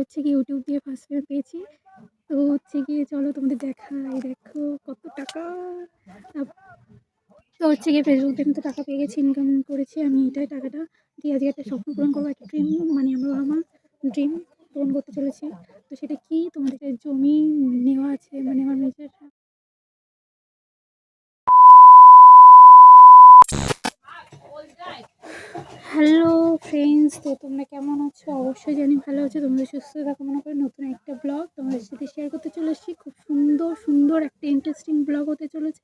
হচ্ছে গিয়ে ইউটিউব দিয়ে ফার্স্ট পেমেন্ট পেয়েছি। তো হচ্ছে গিয়ে চলো তোমাদের দেখাই, দেখো কত টাকা। তো হচ্ছে গিয়ে ফেসবুক থেকে তো টাকা পেয়ে গেছি, ইনকাম করেছি আমি। এটাই টাকাটা দিয়ে আজকে একটা স্বপ্ন পূরণ করবো, একটা ড্রিম, মানে আমার ড্রিম পূরণ করতে চলেছি। তো সেটা কি, তোমাদের জমি নেওয়া আছে, মানে আমার নিজের। হ্যালো ফ্রেন্ডস, তো তোমরা কেমন আছো? অবশ্যই জানি ভালো আছো। তোমাদের সুস্থতা কামনা করে নতুন একটা ব্লগ তোমাদের সাথে শেয়ার করতে চলে এসেছি। খুব সুন্দর সুন্দর একটা ইন্টারেস্টিং ব্লগ হতে চলেছে।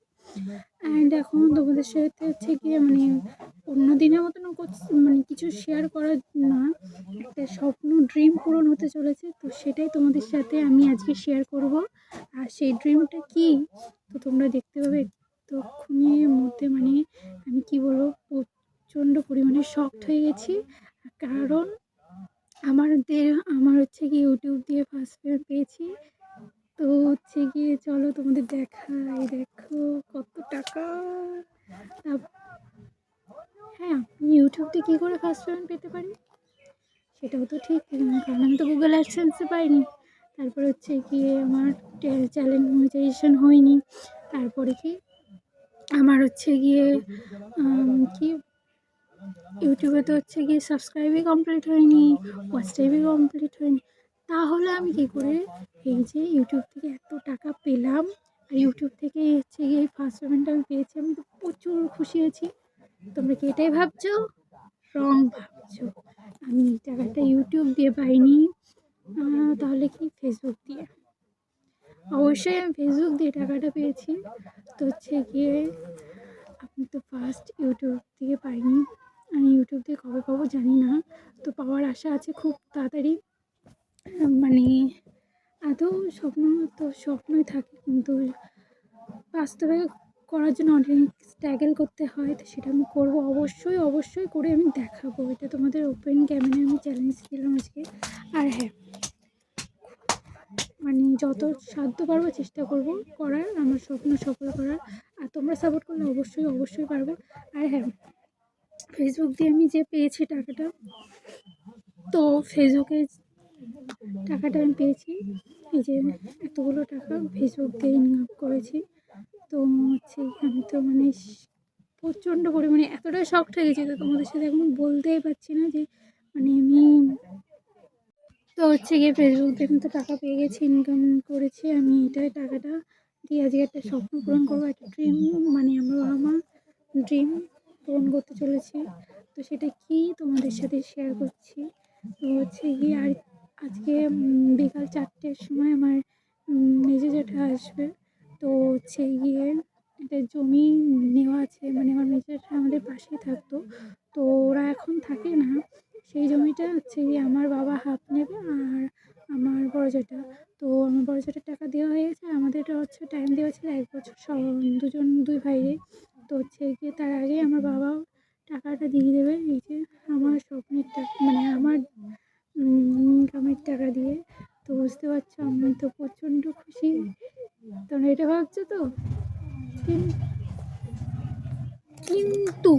অ্যান্ড এখন তোমাদের সাথে হচ্ছে গিয়ে মানে অন্য দিনের মতন মানে কিছু শেয়ার করার না, একটা স্বপ্ন ড্রিম পূরণ হতে চলেছে। তো সেটাই তোমাদের সাথে আমি আজকে শেয়ার করব। আর সেই ড্রিমটা কি, তো তোমরা দেখতে পাবে তখনই মধ্যে। মানে আমি কি বলবো, প্রচণ্ড পরিমাণে শকড হয়ে গেছি। কারণ আমার হচ্ছে গিয়ে ইউটিউব দিয়ে ফার্স্ট পেমেন্ট পেয়েছি। তো হচ্ছে গিয়ে চলো তোমাদের দেখাই, দেখো কত টাকা। হ্যাঁ, আমি ইউটিউব দিয়ে কী করে ফার্স্ট পেমেন্ট পেতে পারি সেটাও তো ঠিক, কারণ আমি তো গুগল অ্যাডসেন্সে পাইনি। তারপরে হচ্ছে গিয়ে আমার চ্যানেল মনিটাইজেশন হয়নি। তারপরে কি আমার হচ্ছে গিয়ে কি ইউটিউবে তো হচ্ছে গিয়ে সাবস্ক্রাইবই কমপ্লিট হয়নি, ওয়াচ টাইমই কমপ্লিট হয়নি। তাহলে আমি কী করে এই যে ইউটিউব থেকে এত টাকা পেলাম, আর ইউটিউব থেকে হচ্ছে গিয়ে ফার্স্ট পেমেন্টটা আমি পেয়েছি, আমি তো প্রচুর খুশি আছি। তোমরা কি এটাই ভাবছো? রং ভাবছো। আমি এই টাকাটা ইউটিউব দিয়ে পাইনি, তাহলে কি ফেসবুক দিয়ে। অবশ্যই আমি ফেসবুক দিয়ে টাকাটা পেয়েছি। তো হচ্ছে গিয়ে আপনি তো ফার্স্ট ইউটিউব থেকে পাইনি, আমি ইউটিউব দিয়ে কবে পাবো জানি না। তো পাওয়ার আশা আছে খুব তাড়াতাড়ি। মানে আদৌ স্বপ্ন তো স্বপ্নই থাকে, কিন্তু বাস্তবে করার জন্য অনেক স্ট্রাগল করতে হয়। তো সেটা আমি করবো, অবশ্যই অবশ্যই করে আমি দেখাবো। এটা তোমাদের ওপেন ক্যামেরায় আমি চ্যালেঞ্জ দিলাম আজকে। আর হ্যাঁ, মানে যত সাধ্য পারবো চেষ্টা করব করার, আমার স্বপ্ন সফল করার। আর তোমরা সাপোর্ট করলে অবশ্যই অবশ্যই পারবো। আর হ্যাঁ, ফেসবুক দিয়ে আমি যে পেয়েছি টাকাটা, তো ফেসবুকে টাকাটা আমি পেয়েছি, এই যে এতগুলো টাকা ফেসবুক দিয়ে ইনকাম করেছি। তো হচ্ছে আমি তো মানে প্রচণ্ড পরিমাণে এতটাই শকড হয়ে গেছি, তো তোমাদের সাথে এখন বলতেই পারছি না যে মানে আমি। তো হচ্ছে গিয়ে ফেসবুক থেকে তো টাকা পেয়ে গেছি, ইনকাম করেছি আমি। এটাই টাকাটা দিয়ে আজকে একটা স্বপ্ন পূরণ করবো, একটা ড্রিম, মানে আমার ড্রিম পূরণ করতে চলেছি। তো সেটা কি, তোমাদের সাথে শেয়ার করছি। তো হচ্ছে গিয়ে আর আজকে বিকাল 4টের সময় আমার মেজো জেঠা আসবে। তো হচ্ছে গিয়ে একটা জমি নেওয়া আছে, মানে আমার মেজো জেঠা আমাদের পাশেই থাকতো। তো ওরা এখন থাকে না, সেই জমিটা হচ্ছে গিয়ে আমার বাবা হাফ নেবে আর আমার বড় জেঠা। তো আমার বড় জেঠার টাকা দেওয়া হয়ে গেছে, আমাদের হচ্ছে টাইম দেওয়া ছিল 1 বছর, দুই ভাইরে। তো হচ্ছে গিয়ে তার আগে আমার বাবা টাকাটা দিয়ে দেবে, এই যে আমার স্বপ্নের টাকা, মানে আমার ইনকামের টাকা দিয়ে। তো বুঝতে পারছো, আমি তো প্রচণ্ড খুশি। তোমরা এটা ভাবছো তো? কিন্তু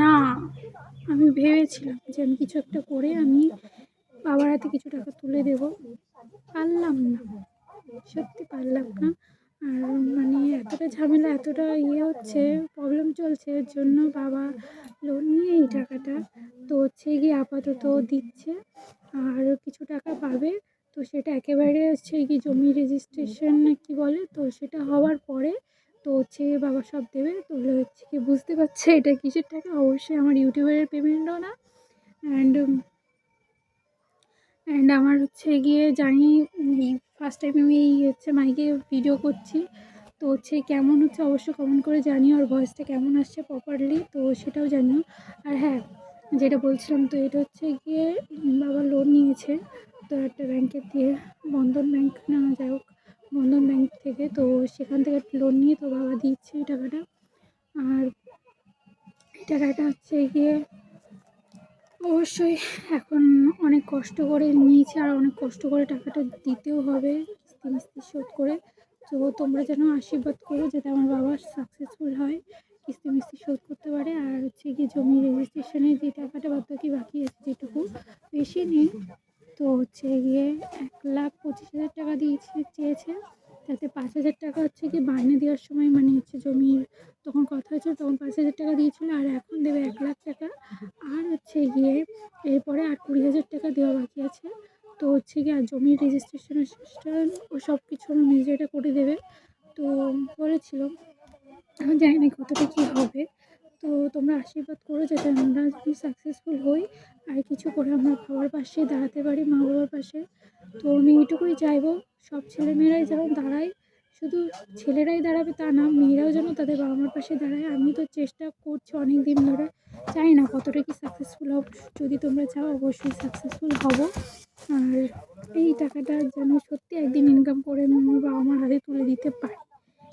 না, আমি ভেবেছিলাম যে আমি কিছু একটা করে আমি বাবার হাতে কিছু টাকা তুলে দেব, পারলাম না, সত্যি পারলাম না। আর মানে এতটা ঝামেলা, এতটা হচ্ছে, প্রবলেম চলছে, এর জন্য বাবা লোন নিয়ে এই টাকাটা তো হচ্ছে গিয়ে আপাতত দিচ্ছে। আর কিছু টাকা পাবে, তো সেটা একেবারে হচ্ছে কি জমি রেজিস্ট্রেশন না কি বলে, তো সেটা হওয়ার পরে তো হচ্ছে বাবা সব দেবে। তো হচ্ছে কি, বুঝতে পারছে এটা কিসের টাকা, অবশ্যই আমার ইউটিউবের পেমেন্টও না। অ্যান্ড আমার হচ্ছে গিয়ে জানি ফার্স্ট টাইম আমি হচ্ছে মাইকে ভিডিও করছি। তো হচ্ছে কেমন হচ্ছে অবশ্যই কমেন্ট করে জানিও, আর ভয়েসটা কেমন আসছে প্রপারলি, তো সেটাও জানিও। আর হ্যাঁ, যেটা বলছিলাম, তো এটা হচ্ছে গিয়ে বাবা লোন নিয়েছে, তো একটা ব্যাংকের দিয়ে, বন্ধন ব্যাংক না, যাই হোক বন্ধন ব্যাংক থেকে। তো সেখান থেকে লোন নিয়ে তো বাবা দিচ্ছে এই টাকাটা। আর এই টাকাটা হচ্ছে গিয়ে অবশ্যই এখন অনেক কষ্ট করে নিয়েছি, আর অনেক কষ্ট করে টাকাটা দিতেও হবে, কিস্তি মিস্তি শোধ করে। তো তোমরা যেন আশীর্বাদ করো যাতে আমার বাবা সাকসেসফুল হয়, কিস্তি মিস্তি শোধ করতে পারে। আর হচ্ছে গিয়ে জমি রেজিস্ট্রেশনের যে টাকাটা বাকি আছে যেটুকু, বেশি নেই, তো হচ্ছে গিয়ে 1,25,000 টাকা চেয়েছে, তাতে 5,000 টাকা হচ্ছে কি বায়না দেওয়ার সময় মানে হচ্ছে জমির তখন কথা হয়েছিল, তখন 5,000 টাকা দিয়েছিল, আর এখন দেবে 1,00,000 টাকা। আর হচ্ছে গিয়ে এরপরে আর 20,000 টাকা দেওয়া বাকি আছে। তো হচ্ছে গিয়ে আর জমির রেজিস্ট্রেশন ও সব কিছু নিজেটা করে দেবে। তো বলেছিল, এখন জানি না কতটা কী হবে। তো তোমরা আশীর্বাদ করো যাতে আমরা যদি সাকসেসফুল হই আর কিছু করে আমরা বাবার পাশে দাঁড়াতে পারি, মা বাবার পাশে। তো আমি এইটুকুই চাইবো, সব ছেলেমেয়েরাই যেন দাঁড়ায়, শুধু ছেলেরাই দাঁড়াবে তা না, মেয়েরাও যেন তাদের বাবা মার পাশে দাঁড়ায়। আমি তো চেষ্টা করছি অনেক দিন ধরে, জানি না কতটা কি সাকসেসফুল হব। যদি তোমরা চাও অবশ্যই সাকসেসফুল হব। আর এই টাকাটা যেন সত্যি একদিন ইনকাম করে আমার বাবা মার হাতে তুলে দিতে পারি,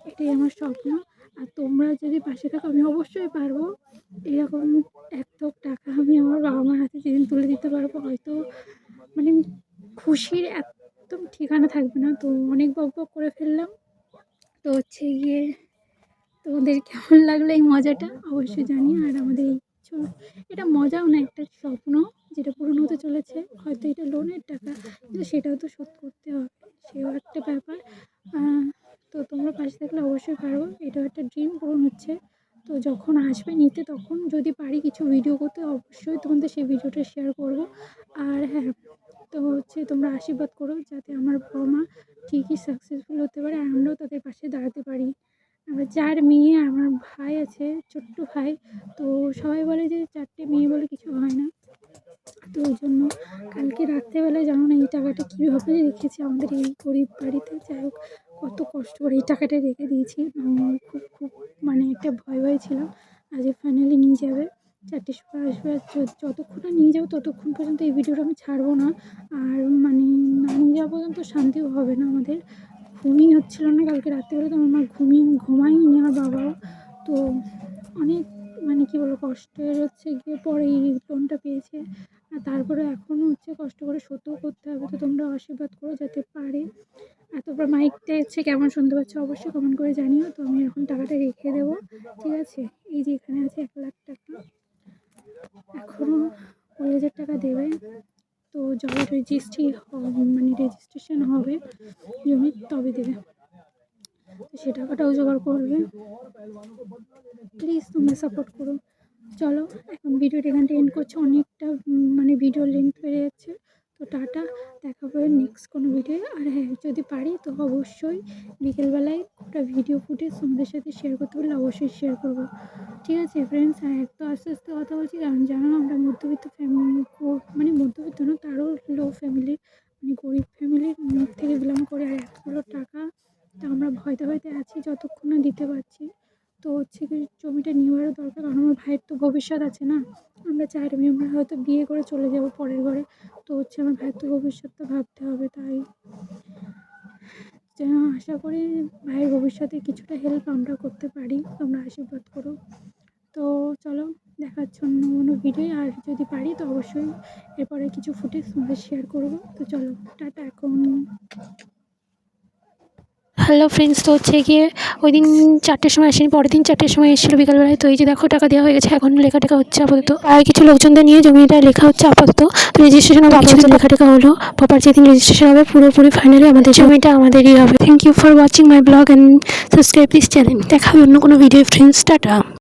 এটাই আমার স্বপ্ন। আর তোমরা যদি পাশে থাকো আমি অবশ্যই পারবো। এরকম এত টাকা আমি আমার বাবা মার হাতে যেদিন তুলে দিতে পারবো, হয়তো মানে খুশির একদম ঠিকানা থাকবে না। তো অনেক বকবক করে ফেললাম। তো হচ্ছে গিয়ে তোমাদের কেমন লাগলো এই মজাটা অবশ্যই জানিও। আর আমাদের এই এটা মজাও না, একটা স্বপ্ন যেটা পূরণ হতে চলেছে। হয়তো এটা লোনের টাকা, কিন্তু সেটাও তো শোধ করতে হবে, সেও একটা ব্যাপার। তো তোমরা পাশে থাকলে অবশ্যই পারবো, এটাও একটা ড্রিম পূরণ হচ্ছে। তো যখন আসবে নিতে, তখন যদি পারি কিছু ভিডিও করতে, অবশ্যই তোমাদের সেই ভিডিওটা শেয়ার করবো। আর হ্যাঁ, তো হচ্ছে তোমরা আশীর্বাদ করো যাতে আমার বাবা মা ঠিকই সাকসেসফুল হতে পারে আর আমরাও তাদের পাশে দাঁড়াতে পারি। আমার 4 মেয়ে, আমার ভাই আছে, ছোট্ট ভাই। তো সবাই বলে যে 4টে মেয়ে বলে কিছু হয় না। তো ওই জন্য কালকে রাত্রেবেলায় জানো না এই টাকাটা কীভাবে রেখেছি আমাদের এই গরিব বাড়িতে। যাই হোক, কত কষ্ট করে এই টাকাটা রেখে দিয়েছি। খুব খুব মানে একটা ভয় ছিলাম। আজ ফাইনালি নিয়ে যাবে, 4টের সময় আসবে। আর যতক্ষণ না নিয়ে যাবো ততক্ষণ পর্যন্ত এই ভিডিওটা আমি ছাড়বো না। আর মানে না নিয়ে যাওয়া পর্যন্ত শান্তিও হবে না আমাদের। ঘুমই হচ্ছিলো না কালকে রাত্রিবেলা, তো আমার ঘুমাইনি, আমার বাবাও। তো অনেক মানে কী বলবো, কষ্টের হচ্ছে গিয়ে পরে এই লোনটা পেয়েছে। আর তারপরে এখনও হচ্ছে কষ্ট করে শোধও করতে হবে। তো তোমরা আশীর্বাদ করো যাতে পারে। আর তোমরা মাইকটা হচ্ছে কেমন শুনতে পাচ্ছ অবশ্যই কমেন্ট করে জানিও। তো আমি এখন টাকাটা রেখে দেবো, ঠিক আছে? এই যে এখানে আছে 1,00,000 টাকা, এখনও 20,000 টাকা দেবে। তো জমির রেজিস্ট্রেশন হবে জমির, তবে দেবে। তো সে টাকাটাও জোগাড় করবে। প্লিজ তোমরা সাপোর্ট করো। চলো এখন ভিডিওটা এখানটা এন্ড করছি, অনেকটা মানে ভিডিও লেন্থ বেড়ে যাচ্ছে। তো টাটা, দেখা হবে নেক্সট কোনো ভিডিও। আর হ্যাঁ, যদি পারি তো অবশ্যই বিকেলবেলায় একটা ভিডিও ফুটেজ তোমাদের সাথে শেয়ার করতে পারলে অবশ্যই শেয়ার করবো, ঠিক আছে ফ্রেন্ডস? আর এক তো আস্তে আস্তে কথা বলছি, কারণ জানো না আমরা মধ্যবিত্ত ফ্যামিলি, মানে মধ্যবিত্ত না, তারও লো ফ্যামিলির, মানে গরিব ফ্যামিলির থেকে বিলং করে। আর এতগুলো টাকা তা আমরা ভয়তে আছি যতক্ষণ না দিতে পারছি। তো হচ্ছে কি জমিটা নেওয়ারও দরকার, কারণ আমার ভাইয়ের তো ভবিষ্যৎ আছে না। আমরা 4 মেয়ে, আমরা হয়তো বিয়ে করে চলে যাব পরের ঘরে। তো হচ্ছে আমার ভাইয়ের তো ভবিষ্যৎটা ভাবতে হবে। তাই যেন আশা করি ভাইয়ের ভবিষ্যতে কিছুটা হেল্প আমরা করতে পারি। তোমরা আশীর্বাদ করো। তো চলো, দেখা হচ্ছে অন্য কোনো ভিডিও। আর যদি পারি তো অবশ্যই এরপরে কিছু ফুটেজ তোমাদের শেয়ার করবো। তো চলো টাটা এখন। হ্যালো ফ্রেন্ডস, তো হচ্ছে গিয়ে ওই দিন 4টের সময় আসেনি, পরের দিন 4টের সময় এসেছিলো বিকালবেলায়। তো এই যে দেখো টাকা দেওয়া হয়ে গেছে, এখন লেখা টেখা হচ্ছে আপাতত। আর কিছু লোকজনদের নিয়ে জমিটা লেখা হচ্ছে আপাতত। তো রেজিস্ট্রেশন হবে, আপাতত লেখা টেখা হলো। প্রপার যেদিন রেজিস্ট্রেশন হবে পুরোপুরি ফাইনালি আমাদের জমিটা আমাদেরই হবে। Thank you for watching my blog and subscribe this channel. দেখা হবে অন্য কোনো ভিডিও ফ্রেন্ডস, টাটা।